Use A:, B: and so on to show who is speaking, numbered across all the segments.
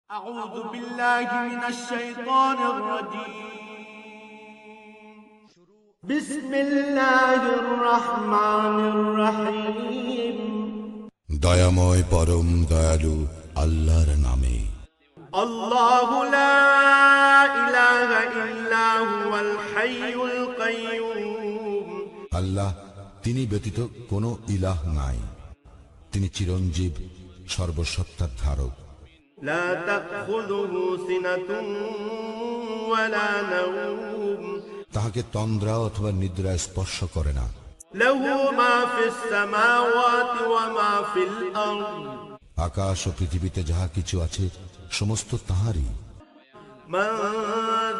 A: أعوذ بالله من الشيطان الرجيم بسم الله الرحمن الرحيم
B: দয়াময় পরম দয়ালু আল্লাহর নামে।
A: الله لا إله إلا هو الحي القيوم
B: আল্লাহ তিনি ব্যতীত কোনো ইলাহ নাই, তিনি চিরঞ্জীব সর্বসত্তার ধারক।
A: لا تأخذه سنة ولا نوم
B: তাহাকে তন্দ্রা অথবা নিদ্রা স্পর্শ করে না।
A: له ما في السماوات وما في الأرض
B: আকাশ ও পৃথিবীতে যাহা কিছু আছে সমস্ত তাহারই।
A: من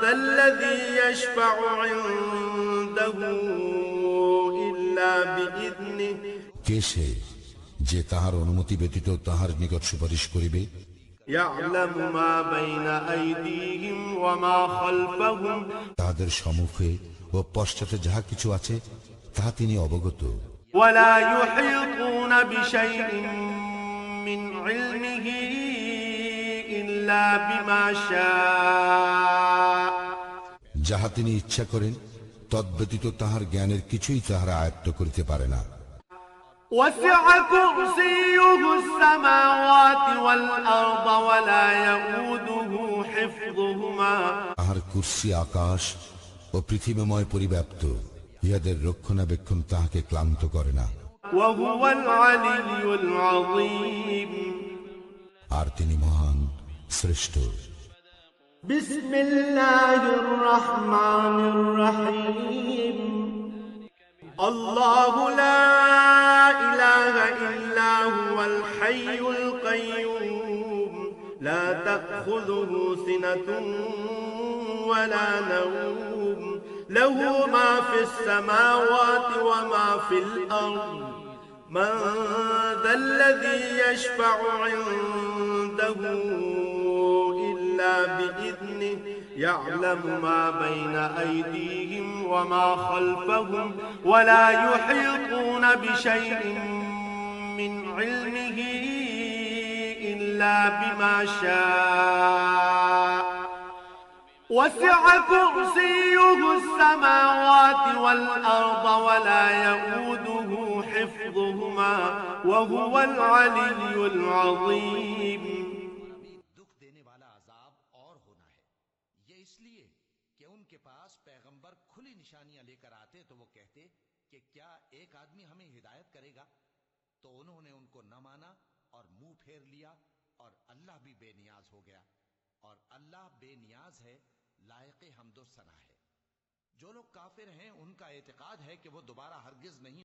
A: ذا الذي يشفع عنده إلا بإذنه
B: কে সে যে তাহার অনুমতি ব্যতীত তাহার নিকট সুপারিশ করিবে?
A: يعلم ما بين أيديهم وما خلفهم
B: তাহাদের সম্মুখে ও পশ্চাতে যাহা কিছু আছে তাহা তিনি অবগত।
A: ولا يحيطون بشيء من علمه إلا بما شاء
B: যাহা তিনি ইচ্ছা করেন তদ্ব্যতীত তাহার জ্ঞানের কিছুই তাহারা আয়ত্ত করিতে পারে না।
A: وسع كرسيه السماوات والأرض ولا يؤوده حفظهما
B: তাহার কুরসি আকাশ ও পৃথিবীময় পরিব্যাপ্ত, ইহাদের রক্ষণাবেক্ষণ তাহাকে ক্লান্ত করে না।
A: وهو العلي العظيم
B: আর তিনি মহান শ্রেষ্ঠ।
A: بسم الله الرحمن الرحيم الله لا إله إلا هو الحي القيوم لا تأخذه سنة ولا نوم له ما في السماوات وما في الأرض من ذا الذي يشفع عنده إلا بإذنه يعلم ما بين أيديهم وما خلفهم ولا يحيطون بشيء من علمه إلا بما شاء وسع كرسيه السماوات والأرض ولا يؤوده حفظهما وهو العلي العظيم
C: दुख देने वाला अजाब और होना है। ये इसलिए कि उनके पास पैगंबर खुली निशानियां लेकर आते तो वो कहते कि क्या एक आदमी हमें हिदायत करेगा, तो उन्होंने उनको न माना और मुंह फेर लिया, और अल्लाह भी बेनियाज हो गया, और अल्लाह बेनियाज है, लायक हम्दो सना है। जो लोग काफिर हैं उनका एतकाद है कि वो दोबारा हरगिज नहीं